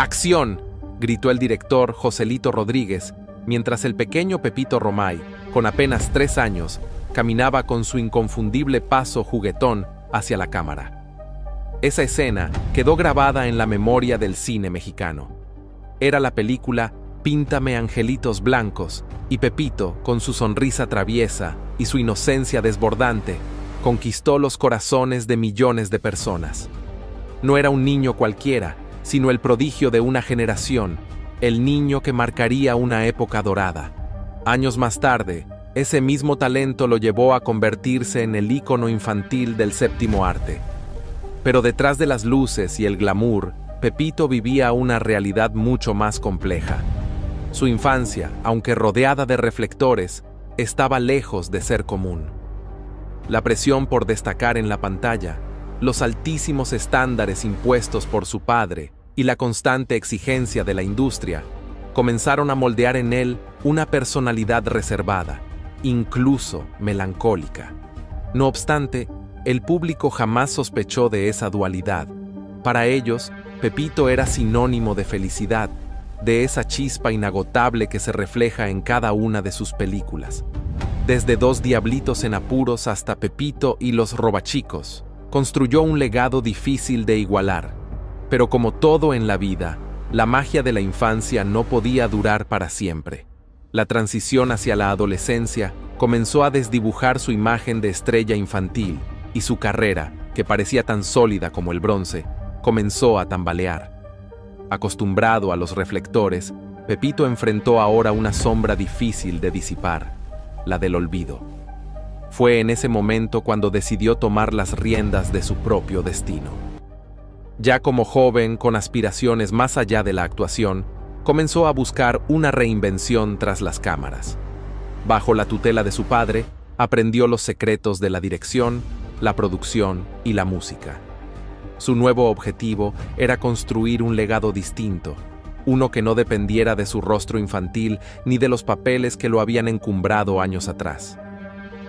¡Acción!, gritó el director Joselito Rodríguez, mientras el pequeño Pepito Romay, con apenas 3 años, caminaba con su inconfundible paso juguetón hacia la cámara. Esa escena quedó grabada en la memoria del cine mexicano. Era la película Píntame angelitos blancos, y Pepito, con su sonrisa traviesa y su inocencia desbordante, conquistó los corazones de millones de personas. No era un niño cualquiera, sino el prodigio de una generación, el niño que marcaría una época dorada. Años más tarde, ese mismo talento lo llevó a convertirse en el ícono infantil del séptimo arte. Pero detrás de las luces y el glamour, Pepito vivía una realidad mucho más compleja. Su infancia, aunque rodeada de reflectores, estaba lejos de ser común. La presión por destacar en la pantalla, los altísimos estándares impuestos por su padre y la constante exigencia de la industria comenzaron a moldear en él una personalidad reservada, incluso melancólica. No obstante, el público jamás sospechó de esa dualidad. Para ellos, Pepito era sinónimo de felicidad, de esa chispa inagotable que se refleja en cada una de sus películas. Desde Dos diablitos en apuros hasta Pepito y los robachicos, construyó un legado difícil de igualar. Pero como todo en la vida, la magia de la infancia no podía durar para siempre. La transición hacia la adolescencia comenzó a desdibujar su imagen de estrella infantil, y su carrera, que parecía tan sólida como el bronce, comenzó a tambalear. Acostumbrado a los reflectores, Pepito enfrentó ahora una sombra difícil de disipar, la del olvido. Fue en ese momento cuando decidió tomar las riendas de su propio destino. Ya como joven, con aspiraciones más allá de la actuación, comenzó a buscar una reinvención tras las cámaras. Bajo la tutela de su padre, aprendió los secretos de la dirección, la producción y la música. Su nuevo objetivo era construir un legado distinto, uno que no dependiera de su rostro infantil ni de los papeles que lo habían encumbrado años atrás.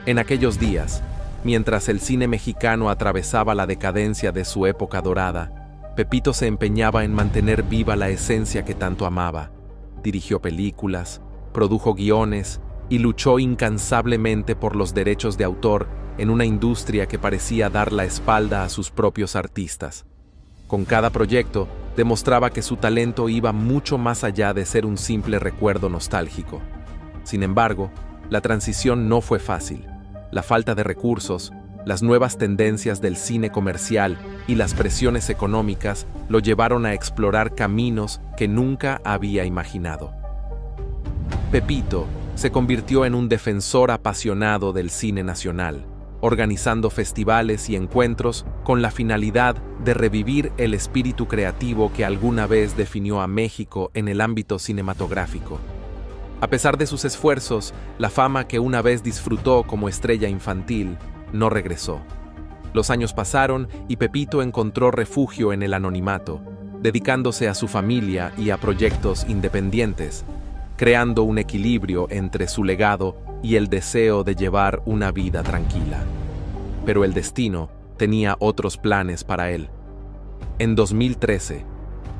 En aquellos días, mientras el cine mexicano atravesaba la decadencia de su época dorada, Pepito se empeñaba en mantener viva la esencia que tanto amaba. Dirigió películas, produjo guiones y luchó incansablemente por los derechos de autor en una industria que parecía dar la espalda a sus propios artistas. Con cada proyecto, demostraba que su talento iba mucho más allá de ser un simple recuerdo nostálgico. Sin embargo, la transición no fue fácil. La falta de recursos, las nuevas tendencias del cine comercial y las presiones económicas lo llevaron a explorar caminos que nunca había imaginado. Pepito se convirtió en un defensor apasionado del cine nacional, organizando festivales y encuentros con la finalidad de revivir el espíritu creativo que alguna vez definió a México en el ámbito cinematográfico. A pesar de sus esfuerzos, la fama que una vez disfrutó como estrella infantil no regresó. Los años pasaron y Pepito encontró refugio en el anonimato, dedicándose a su familia y a proyectos independientes, creando un equilibrio entre su legado y el deseo de llevar una vida tranquila. Pero el destino tenía otros planes para él. En 2013,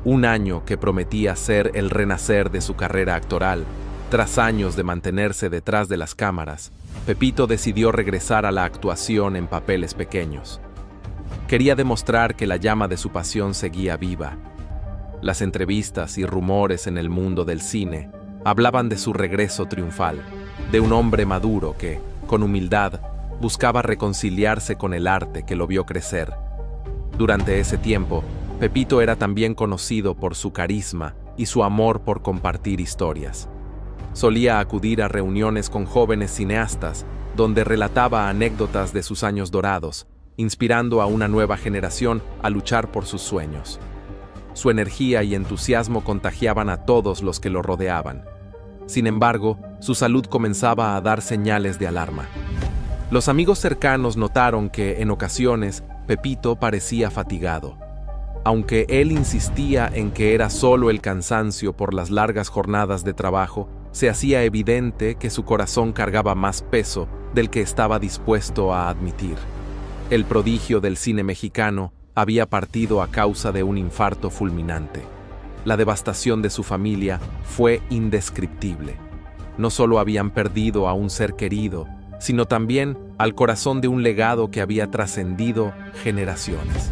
un año que prometía ser el renacer de su carrera actoral, tras años de mantenerse detrás de las cámaras, Pepito decidió regresar a la actuación en papeles pequeños. Quería demostrar que la llama de su pasión seguía viva. Las entrevistas y rumores en el mundo del cine hablaban de su regreso triunfal, de un hombre maduro que, con humildad, buscaba reconciliarse con el arte que lo vio crecer. Durante ese tiempo, Pepito era también conocido por su carisma y su amor por compartir historias. Solía acudir a reuniones con jóvenes cineastas, donde relataba anécdotas de sus años dorados, inspirando a una nueva generación a luchar por sus sueños. Su energía y entusiasmo contagiaban a todos los que lo rodeaban. Sin embargo, su salud comenzaba a dar señales de alarma. Los amigos cercanos notaron que, en ocasiones, Pepito parecía fatigado. Aunque él insistía en que era solo el cansancio por las largas jornadas de trabajo, se hacía evidente que su corazón cargaba más peso del que estaba dispuesto a admitir. El prodigio del cine mexicano había partido a causa de un infarto fulminante. la devastación de su familia fue indescriptible. No solo habían perdido a un ser querido, sino también al corazón de un legado que había trascendido generaciones.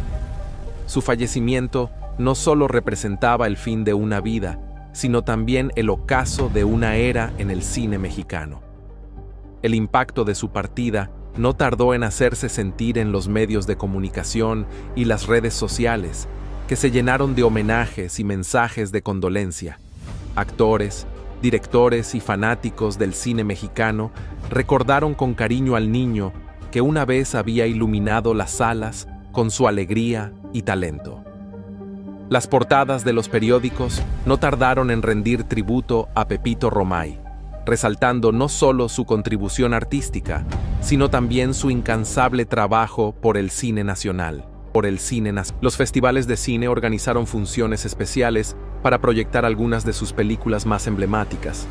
Su fallecimiento no solo representaba el fin de una vida, sino también el ocaso de una era en el cine mexicano. El impacto de su partida no tardó en hacerse sentir en los medios de comunicación y las redes sociales, que se llenaron de homenajes y mensajes de condolencia. Actores, directores y fanáticos del cine mexicano recordaron con cariño al niño que una vez había iluminado las salas con su alegría y talento. Las portadas de los periódicos no tardaron en rendir tributo a Pepito Romay, resaltando no solo su contribución artística, sino también su incansable trabajo por el cine nacional. Los festivales de cine organizaron funciones especiales para proyectar algunas de sus películas más emblemáticas.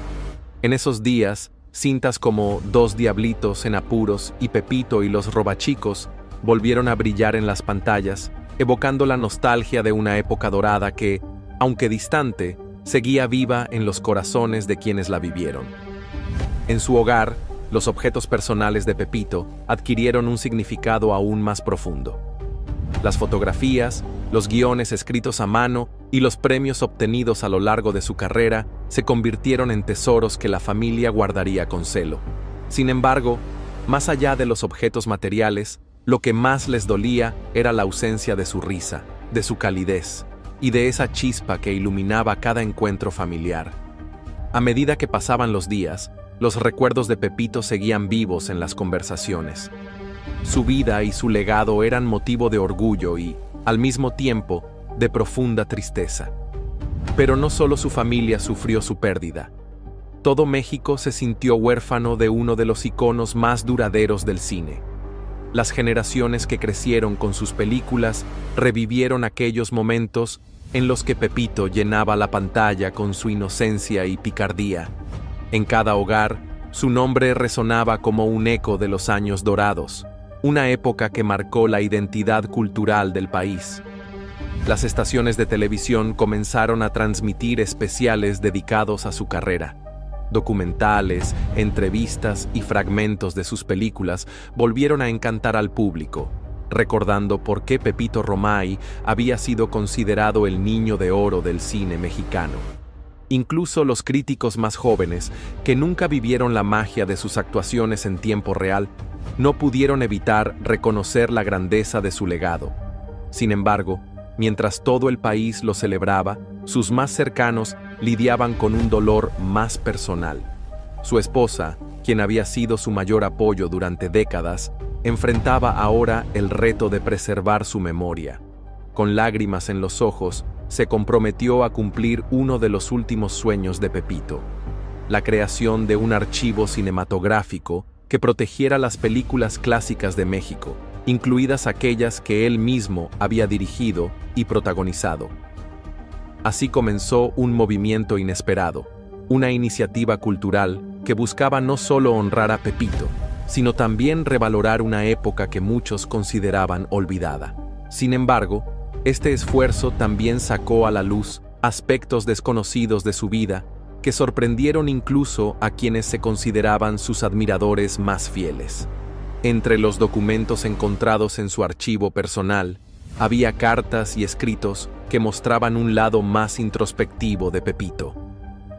En esos días, cintas como Dos Diablitos en Apuros y Pepito y los Robachicos volvieron a brillar en las pantallas, evocando la nostalgia de una época dorada que, aunque distante, seguía viva en los corazones de quienes la vivieron. En su hogar, los objetos personales de Pepito adquirieron un significado aún más profundo. Las fotografías, los guiones escritos a mano y los premios obtenidos a lo largo de su carrera se convirtieron en tesoros que la familia guardaría con celo. Sin embargo, más allá de los objetos materiales, lo que más les dolía era la ausencia de su risa, de su calidez y de esa chispa que iluminaba cada encuentro familiar. A medida que pasaban los días, los recuerdos de Pepito seguían vivos en las conversaciones. Su vida y su legado eran motivo de orgullo y, al mismo tiempo, de profunda tristeza. Pero no solo su familia sufrió su pérdida. Todo México se sintió huérfano de uno de los iconos más duraderos del cine. Las generaciones que crecieron con sus películas revivieron aquellos momentos en los que Pepito llenaba la pantalla con su inocencia y picardía. En cada hogar, su nombre resonaba como un eco de los años dorados, una época que marcó la identidad cultural del país. Las estaciones de televisión comenzaron a transmitir especiales dedicados a su carrera. Documentales, entrevistas y fragmentos de sus películas volvieron a encantar al público, recordando por qué Pepito Romay había sido considerado el niño de oro del cine mexicano. Incluso los críticos más jóvenes, que nunca vivieron la magia de sus actuaciones en tiempo real, no pudieron evitar reconocer la grandeza de su legado. Sin embargo, mientras todo el país lo celebraba, sus más cercanos lidiaban con un dolor más personal. Su esposa, quien había sido su mayor apoyo durante décadas, enfrentaba ahora el reto de preservar su memoria. Con lágrimas en los ojos, se comprometió a cumplir uno de los últimos sueños de Pepito: la creación de un archivo cinematográfico que protegiera las películas clásicas de México, incluidas aquellas que él mismo había dirigido y protagonizado. Así comenzó un movimiento inesperado, una iniciativa cultural que buscaba no solo honrar a Pepito, sino también revalorar una época que muchos consideraban olvidada. Sin embargo, este esfuerzo también sacó a la luz aspectos desconocidos de su vida que sorprendieron incluso a quienes se consideraban sus admiradores más fieles. Entre los documentos encontrados en su archivo personal, había cartas y escritos que mostraban un lado más introspectivo de Pepito.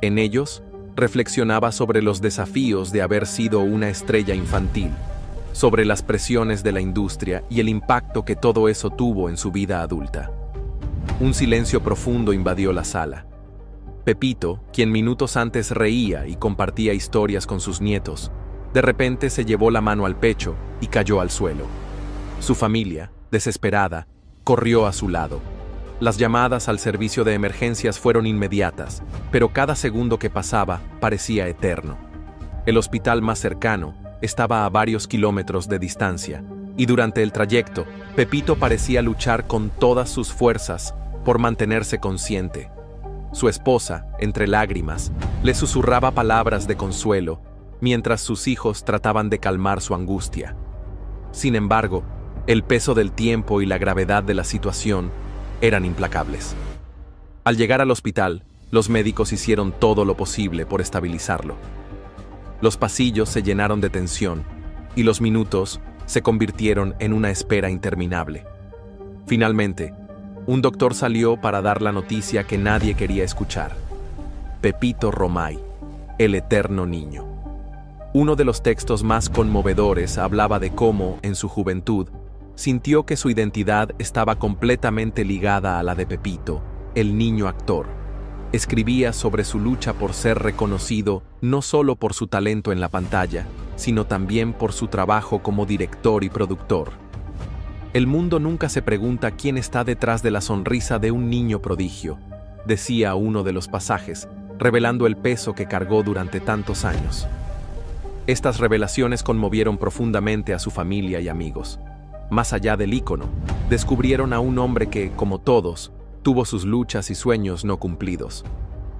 En ellos, reflexionaba sobre los desafíos de haber sido una estrella infantil, sobre las presiones de la industria y el impacto que todo eso tuvo en su vida adulta. Un silencio profundo invadió la sala. Pepito, quien minutos antes reía y compartía historias con sus nietos, de repente se llevó la mano al pecho y cayó al suelo. Su familia, desesperada, corrió a su lado. Las llamadas al servicio de emergencias fueron inmediatas, pero cada segundo que pasaba parecía eterno. El hospital más cercano estaba a varios kilómetros de distancia, y durante el trayecto, Pepito parecía luchar con todas sus fuerzas por mantenerse consciente. Su esposa, entre lágrimas, le susurraba palabras de consuelo, mientras sus hijos trataban de calmar su angustia. Sin embargo, el peso del tiempo y la gravedad de la situación eran implacables. Al llegar al hospital, los médicos hicieron todo lo posible por estabilizarlo. Los pasillos se llenaron de tensión y los minutos se convirtieron en una espera interminable. Finalmente, un doctor salió para dar la noticia que nadie quería escuchar. Pepito Romay, el eterno niño. Uno de los textos más conmovedores hablaba de cómo, en su juventud, sintió que su identidad estaba completamente ligada a la de Pepito, el niño actor. Escribía sobre su lucha por ser reconocido no solo por su talento en la pantalla, sino también por su trabajo como director y productor. El mundo nunca se pregunta quién está detrás de la sonrisa de un niño prodigio, decía uno de los pasajes, revelando el peso que cargó durante tantos años. Estas revelaciones conmovieron profundamente a su familia y amigos. Más allá del ícono, descubrieron a un hombre que, como todos, tuvo sus luchas y sueños no cumplidos.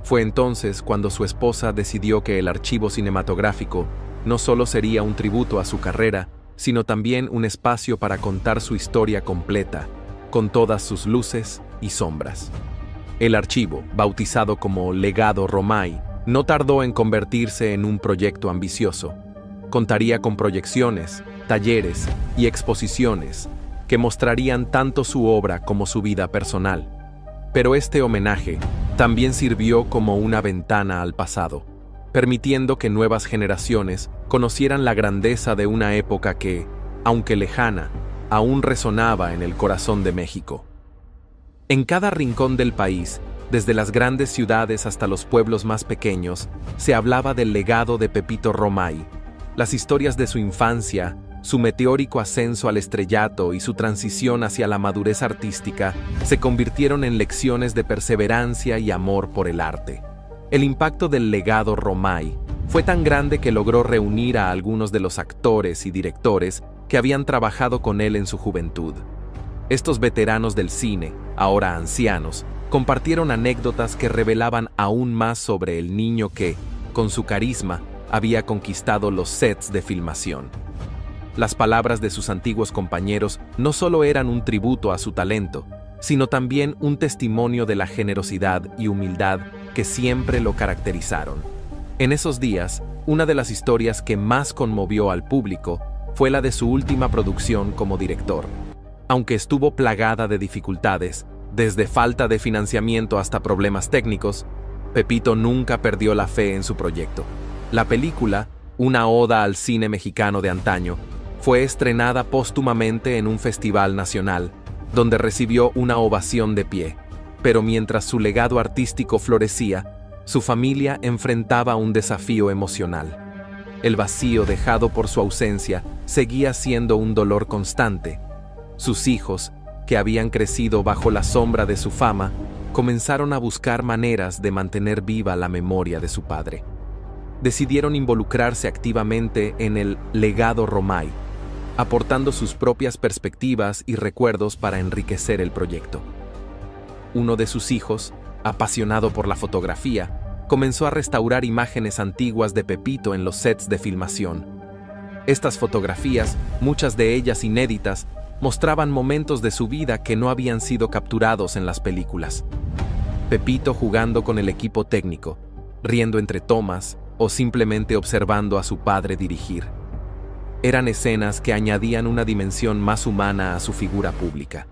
Fue entonces cuando su esposa decidió que el archivo cinematográfico no solo sería un tributo a su carrera, sino también un espacio para contar su historia completa, con todas sus luces y sombras. El archivo, bautizado como Legado Romay, no tardó en convertirse en un proyecto ambicioso. Contaría con proyecciones, talleres y exposiciones que mostrarían tanto su obra como su vida personal. Pero este homenaje también sirvió como una ventana al pasado, permitiendo que nuevas generaciones conocieran la grandeza de una época que, aunque lejana, aún resonaba en el corazón de México. En cada rincón del país, desde las grandes ciudades hasta los pueblos más pequeños, se hablaba del legado de Pepito Romay, las historias de su infancia, su meteórico ascenso al estrellato y su transición hacia la madurez artística se convirtieron en lecciones de perseverancia y amor por el arte. El impacto del legado Romay fue tan grande que logró reunir a algunos de los actores y directores que habían trabajado con él en su juventud. Estos veteranos del cine, ahora ancianos, compartieron anécdotas que revelaban aún más sobre el niño que, con su carisma, había conquistado los sets de filmación. Las palabras de sus antiguos compañeros no solo eran un tributo a su talento, sino también un testimonio de la generosidad y humildad que siempre lo caracterizaron. En esos días, una de las historias que más conmovió al público fue la de su última producción como director. Aunque estuvo plagada de dificultades, desde falta de financiamiento hasta problemas técnicos, Pepito nunca perdió la fe en su proyecto. La película, una oda al cine mexicano de antaño, fue estrenada póstumamente en un festival nacional, donde recibió una ovación de pie. Pero mientras su legado artístico florecía, su familia enfrentaba un desafío emocional. El vacío dejado por su ausencia seguía siendo un dolor constante. Sus hijos, que habían crecido bajo la sombra de su fama, comenzaron a buscar maneras de mantener viva la memoria de su padre. Decidieron involucrarse activamente en el legado Romay, aportando sus propias perspectivas y recuerdos para enriquecer el proyecto. Uno de sus hijos, apasionado por la fotografía, comenzó a restaurar imágenes antiguas de Pepito en los sets de filmación. Estas fotografías, muchas de ellas inéditas, mostraban momentos de su vida que no habían sido capturados en las películas. Pepito jugando con el equipo técnico, riendo entre tomas o simplemente observando a su padre dirigir. Eran escenas que añadían una dimensión más humana a su figura pública.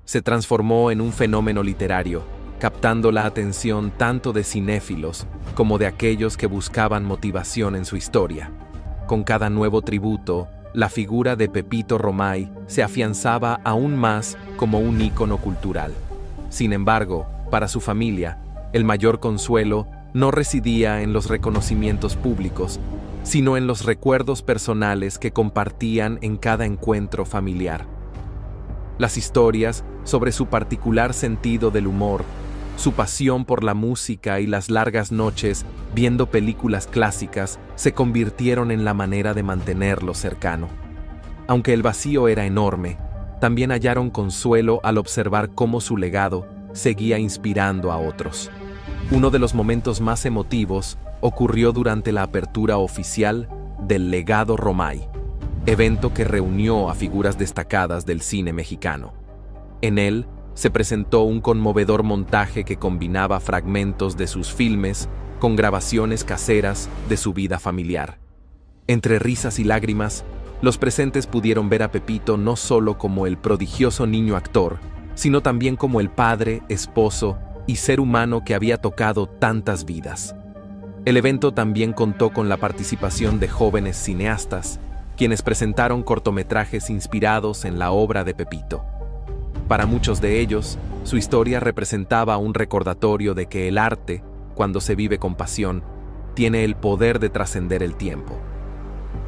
Se transformó en un fenómeno literario, captando la atención tanto de cinéfilos como de aquellos que buscaban motivación en su historia. Con cada nuevo tributo, la figura de Pepito Romay se afianzaba aún más como un ícono cultural. Sin embargo, para su familia, el mayor consuelo no residía en los reconocimientos públicos, sino en los recuerdos personales que compartían en cada encuentro familiar. Las historias sobre su particular sentido del humor, su pasión por la música y las largas noches viendo películas clásicas se convirtieron en la manera de mantenerlo cercano. Aunque el vacío era enorme, también hallaron consuelo al observar cómo su legado seguía inspirando a otros. Uno de los momentos más emotivos ocurrió durante la apertura oficial del Legado Romay, evento que reunió a figuras destacadas del cine mexicano. En él se presentó un conmovedor montaje que combinaba fragmentos de sus filmes con grabaciones caseras de su vida familiar. Entre risas y lágrimas, los presentes pudieron ver a Pepito no solo como el prodigioso niño actor, sino también como el padre, esposo y ser humano que había tocado tantas vidas. El evento también contó con la participación de jóvenes cineastas, quienes presentaron cortometrajes inspirados en la obra de Pepito. Para muchos de ellos, su historia representaba un recordatorio de que el arte, cuando se vive con pasión, tiene el poder de trascender el tiempo.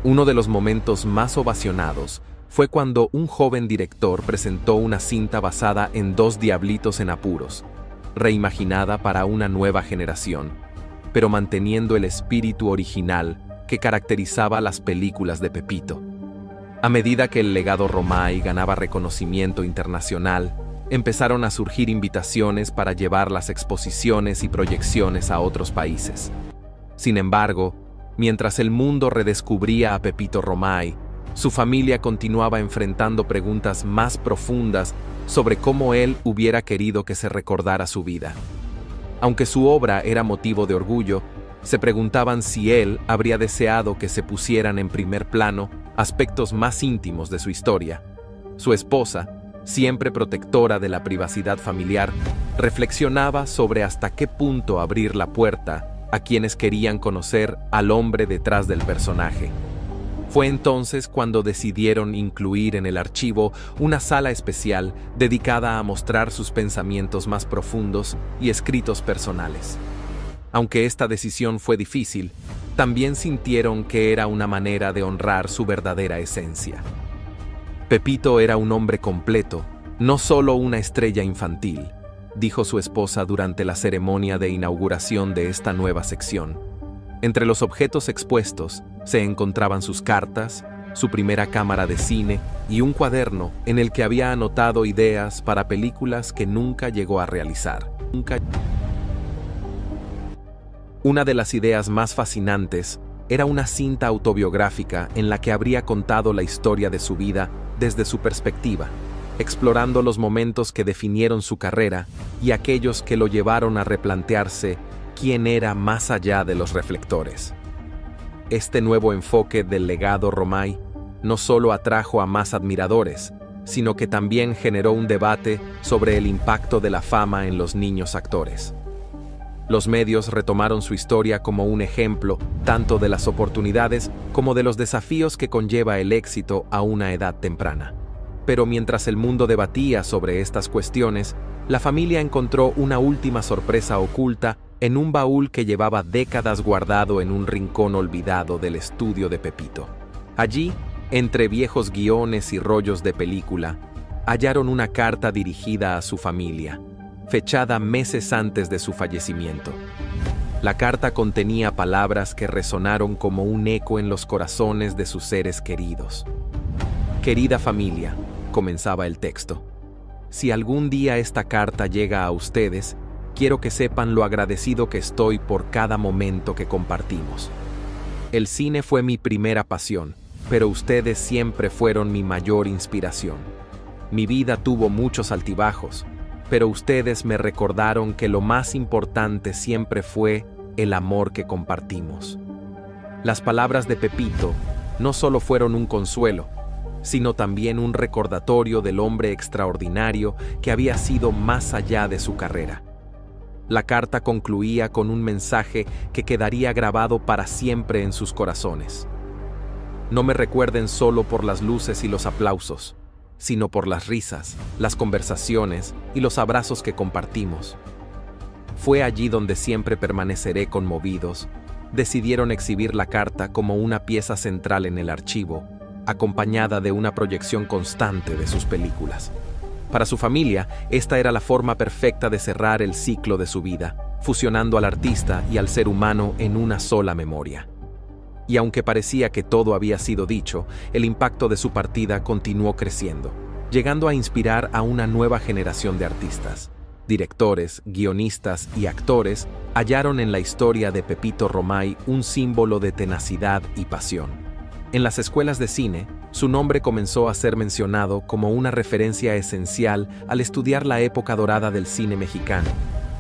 Uno de los momentos más ovacionados fue cuando un joven director presentó una cinta basada en Dos diablitos en apuros, reimaginada para una nueva generación, pero manteniendo el espíritu original que caracterizaba las películas de Pepito. A medida que el legado Romay ganaba reconocimiento internacional, empezaron a surgir invitaciones para llevar las exposiciones y proyecciones a otros países. Sin embargo, mientras el mundo redescubría a Pepito Romay, su familia continuaba enfrentando preguntas más profundas sobre cómo él hubiera querido que se recordara su vida. Aunque su obra era motivo de orgullo, se preguntaban si él habría deseado que se pusieran en primer plano aspectos más íntimos de su historia. Su esposa, siempre protectora de la privacidad familiar, reflexionaba sobre hasta qué punto abrir la puerta a quienes querían conocer al hombre detrás del personaje. Fue entonces cuando decidieron incluir en el archivo una sala especial dedicada a mostrar sus pensamientos más profundos y escritos personales. Aunque esta decisión fue difícil, también sintieron que era una manera de honrar su verdadera esencia. Pepito era un hombre completo, no solo una estrella infantil, dijo su esposa durante la ceremonia de inauguración de esta nueva sección. Entre los objetos expuestos se encontraban sus cartas, su primera cámara de cine y un cuaderno en el que había anotado ideas para películas que nunca llegó a realizar. Una de las ideas más fascinantes era una cinta autobiográfica en la que habría contado la historia de su vida desde su perspectiva, explorando los momentos que definieron su carrera y aquellos que lo llevaron a replantearse quién era más allá de los reflectores. Este nuevo enfoque del legado Romay no solo atrajo a más admiradores, sino que también generó un debate sobre el impacto de la fama en los niños actores. Los medios retomaron su historia como un ejemplo tanto de las oportunidades como de los desafíos que conlleva el éxito a una edad temprana. Pero mientras el mundo debatía sobre estas cuestiones, la familia encontró una última sorpresa oculta en un baúl que llevaba décadas guardado en un rincón olvidado del estudio de Pepito. Allí, entre viejos guiones y rollos de película, hallaron una carta dirigida a su familia, fechada meses antes de su fallecimiento. La carta contenía palabras que resonaron como un eco en los corazones de sus seres queridos. «Querida familia», comenzaba el texto, «si algún día esta carta llega a ustedes, quiero que sepan lo agradecido que estoy por cada momento que compartimos. El cine fue mi primera pasión, pero ustedes siempre fueron mi mayor inspiración. Mi vida tuvo muchos altibajos, pero ustedes me recordaron que lo más importante siempre fue el amor que compartimos». Las palabras de Pepito no solo fueron un consuelo, sino también un recordatorio del hombre extraordinario que había sido más allá de su carrera. La carta concluía con un mensaje que quedaría grabado para siempre en sus corazones. No me recuerden solo por las luces y los aplausos, sino por las risas, las conversaciones y los abrazos que compartimos. Fue allí donde siempre permaneceré conmovidos. Decidieron exhibir la carta como una pieza central en el archivo, acompañada de una proyección constante de sus películas. Para su familia, esta era la forma perfecta de cerrar el ciclo de su vida, fusionando al artista y al ser humano en una sola memoria. Y aunque parecía que todo había sido dicho, el impacto de su partida continuó creciendo, llegando a inspirar a una nueva generación de artistas. Directores, guionistas y actores hallaron en la historia de Pepito Romay un símbolo de tenacidad y pasión. En las escuelas de cine, su nombre comenzó a ser mencionado como una referencia esencial al estudiar la época dorada del cine mexicano,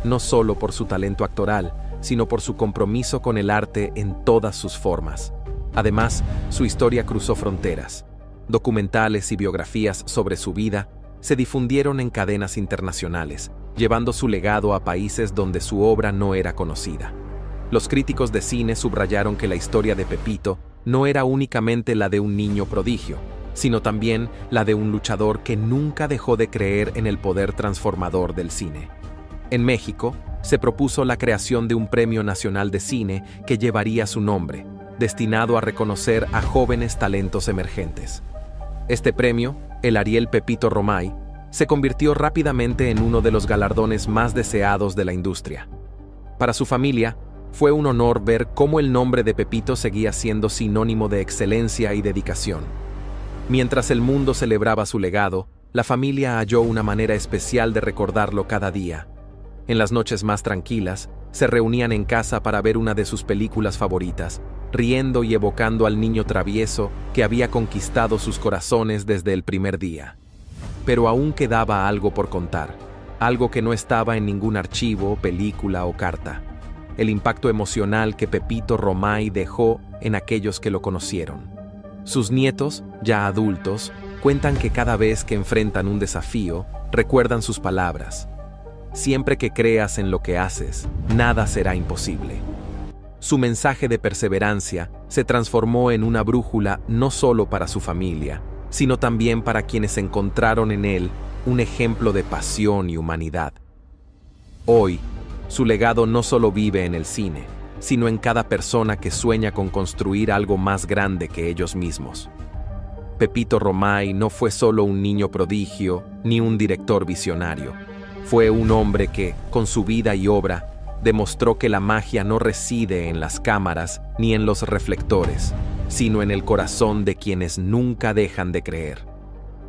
no solo por su talento actoral, sino por su compromiso con el arte en todas sus formas. Además, su historia cruzó fronteras. Documentales y biografías sobre su vida se difundieron en cadenas internacionales, llevando su legado a países donde su obra no era conocida. Los críticos de cine subrayaron que la historia de Pepito no era únicamente la de un niño prodigio, sino también la de un luchador que nunca dejó de creer en el poder transformador del cine. En México, se propuso la creación de un Premio Nacional de Cine que llevaría su nombre, destinado a reconocer a jóvenes talentos emergentes. Este premio, el Ariel Pepito Romay, se convirtió rápidamente en uno de los galardones más deseados de la industria. Para su familia, fue un honor ver cómo el nombre de Pepito seguía siendo sinónimo de excelencia y dedicación. Mientras el mundo celebraba su legado, la familia halló una manera especial de recordarlo cada día. En las noches más tranquilas, se reunían en casa para ver una de sus películas favoritas, riendo y evocando al niño travieso que había conquistado sus corazones desde el primer día. Pero aún quedaba algo por contar, algo que no estaba en ningún archivo, película o carta. El impacto emocional que Pepito Romay dejó en aquellos que lo conocieron. Sus nietos, ya adultos, cuentan que cada vez que enfrentan un desafío, recuerdan sus palabras. Siempre que creas en lo que haces, nada será imposible. Su mensaje de perseverancia se transformó en una brújula no solo para su familia, sino también para quienes encontraron en él un ejemplo de pasión y humanidad. Hoy, su legado no solo vive en el cine, sino en cada persona que sueña con construir algo más grande que ellos mismos. Pepito Romay no fue solo un niño prodigio ni un director visionario. Fue un hombre que, con su vida y obra, demostró que la magia no reside en las cámaras ni en los reflectores, sino en el corazón de quienes nunca dejan de creer.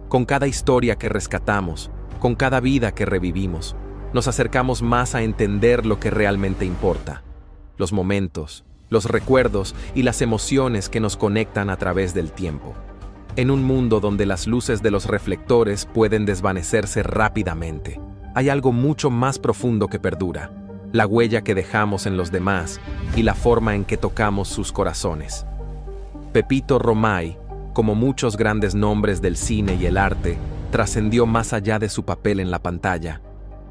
Con cada historia que rescatamos, con cada vida que revivimos, nos acercamos más a entender lo que realmente importa: los momentos, los recuerdos y las emociones que nos conectan a través del tiempo. En un mundo donde las luces de los reflectores pueden desvanecerse rápidamente, hay algo mucho más profundo que perdura: la huella que dejamos en los demás y la forma en que tocamos sus corazones. Pepito Romay, como muchos grandes nombres del cine y el arte, trascendió más allá de su papel en la pantalla.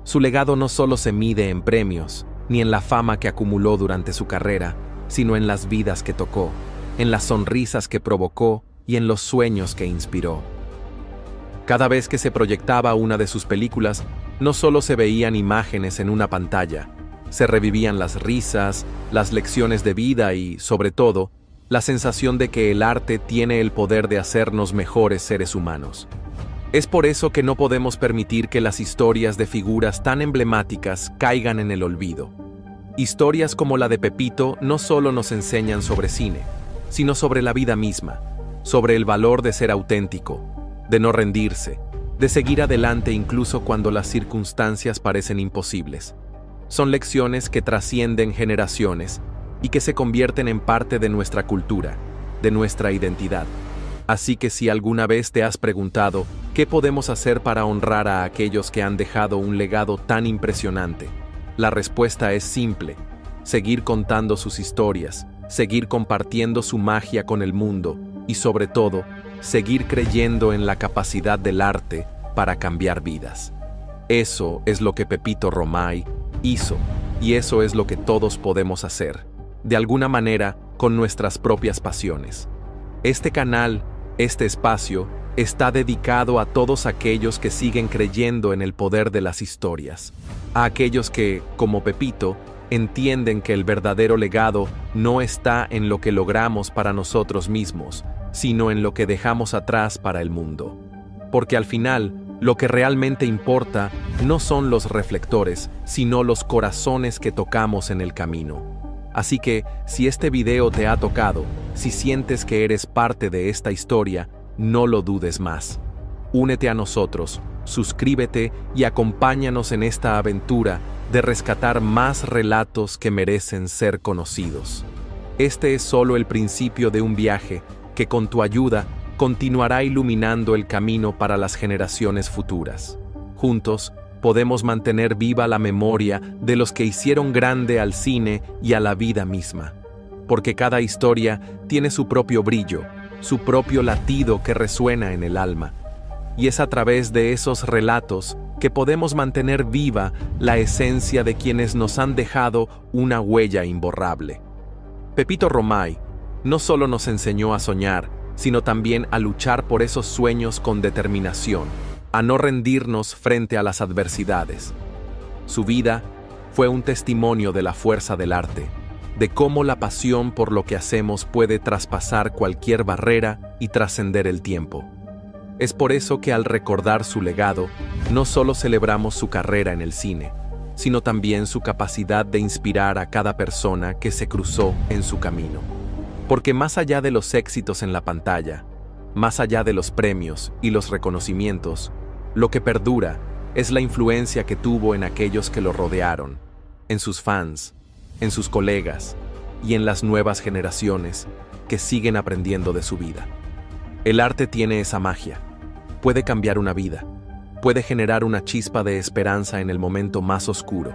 Su legado no solo se mide en premios, ni en la fama que acumuló durante su carrera, sino en las vidas que tocó, en las sonrisas que provocó y en los sueños que inspiró. Cada vez que se proyectaba una de sus películas, no solo se veían imágenes en una pantalla, se revivían las risas, las lecciones de vida y, sobre todo, la sensación de que el arte tiene el poder de hacernos mejores seres humanos. Es por eso que no podemos permitir que las historias de figuras tan emblemáticas caigan en el olvido. Historias como la de Pepito no solo nos enseñan sobre cine, sino sobre la vida misma, sobre el valor de ser auténtico, de no rendirse, de seguir adelante incluso cuando las circunstancias parecen imposibles. Son lecciones que trascienden generaciones y que se convierten en parte de nuestra cultura, de nuestra identidad. Así que si alguna vez te has preguntado qué podemos hacer para honrar a aquellos que han dejado un legado tan impresionante, la respuesta es simple: seguir contando sus historias, seguir compartiendo su magia con el mundo y, sobre todo, seguir creyendo en la capacidad del arte para cambiar vidas. Eso es lo que Pepito Romay hizo, y eso es lo que todos podemos hacer, de alguna manera, con nuestras propias pasiones. Este canal, este espacio, está dedicado a todos aquellos que siguen creyendo en el poder de las historias, a aquellos que, como Pepito, entienden que el verdadero legado no está en lo que logramos para nosotros mismos, sino en lo que dejamos atrás para el mundo. Porque al final, lo que realmente importa no son los reflectores, sino los corazones que tocamos en el camino. Así que, si este video te ha tocado, si sientes que eres parte de esta historia, no lo dudes más. Únete a nosotros, suscríbete y acompáñanos en esta aventura de rescatar más relatos que merecen ser conocidos. Este es solo el principio de un viaje que, con tu ayuda, continuará iluminando el camino para las generaciones futuras. Juntos, podemos mantener viva la memoria de los que hicieron grande al cine y a la vida misma. Porque cada historia tiene su propio brillo, su propio latido que resuena en el alma. Y es a través de esos relatos que podemos mantener viva la esencia de quienes nos han dejado una huella imborrable. Pepito Romay no solo nos enseñó a soñar, sino también a luchar por esos sueños con determinación, a no rendirnos frente a las adversidades. Su vida fue un testimonio de la fuerza del arte, de cómo la pasión por lo que hacemos puede traspasar cualquier barrera y trascender el tiempo. Es por eso que al recordar su legado, no solo celebramos su carrera en el cine, sino también su capacidad de inspirar a cada persona que se cruzó en su camino. Porque más allá de los éxitos en la pantalla, más allá de los premios y los reconocimientos, lo que perdura es la influencia que tuvo en aquellos que lo rodearon, en sus fans, en sus colegas y en las nuevas generaciones que siguen aprendiendo de su vida. El arte tiene esa magia. Puede cambiar una vida, puede generar una chispa de esperanza en el momento más oscuro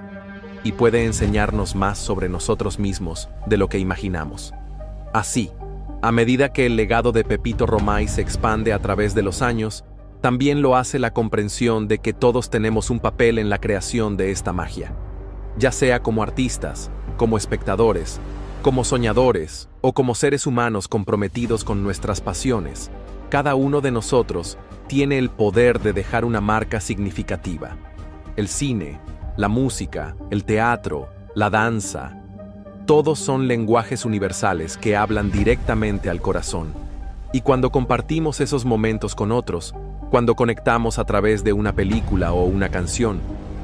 y puede enseñarnos más sobre nosotros mismos de lo que imaginamos. Así, a medida que el legado de Pepito Romay se expande a través de los años, también lo hace la comprensión de que todos tenemos un papel en la creación de esta magia, ya sea como artistas, como espectadores, como soñadores o como seres humanos comprometidos con nuestras pasiones. Cada uno de nosotros tiene el poder de dejar una marca significativa. El cine, la música, el teatro, la danza, todos son lenguajes universales que hablan directamente al corazón. Y cuando compartimos esos momentos con otros, cuando conectamos a través de una película o una canción,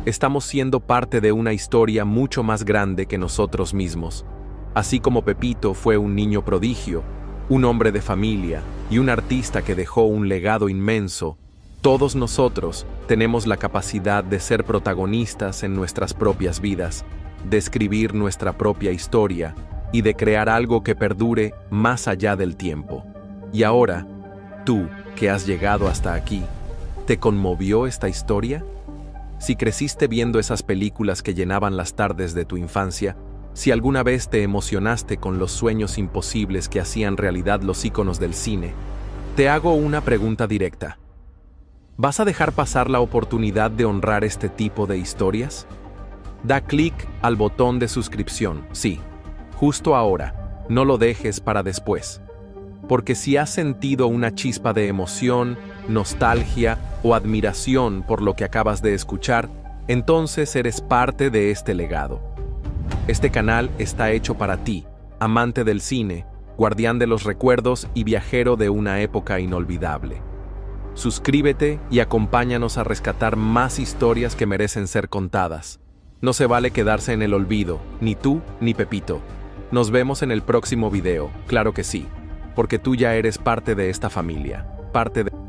estamos siendo parte de una historia mucho más grande que nosotros mismos. Así como Pepito fue un niño prodigio, un hombre de familia y un artista que dejó un legado inmenso, todos nosotros tenemos la capacidad de ser protagonistas en nuestras propias vidas, de escribir nuestra propia historia y de crear algo que perdure más allá del tiempo. Y ahora, tú, que has llegado hasta aquí, ¿te conmovió esta historia? Si creciste viendo esas películas que llenaban las tardes de tu infancia, si alguna vez te emocionaste con los sueños imposibles que hacían realidad los íconos del cine, te hago una pregunta directa. ¿Vas a dejar pasar la oportunidad de honrar este tipo de historias? Da clic al botón de suscripción, sí, justo ahora, no lo dejes para después. Porque si has sentido una chispa de emoción, nostalgia o admiración por lo que acabas de escuchar, entonces eres parte de este legado. Este canal está hecho para ti, amante del cine, guardián de los recuerdos y viajero de una época inolvidable. Suscríbete y acompáñanos a rescatar más historias que merecen ser contadas. No se vale quedarse en el olvido, ni tú ni Pepito. Nos vemos en el próximo video, claro que sí, porque tú ya eres parte de esta familia, parte de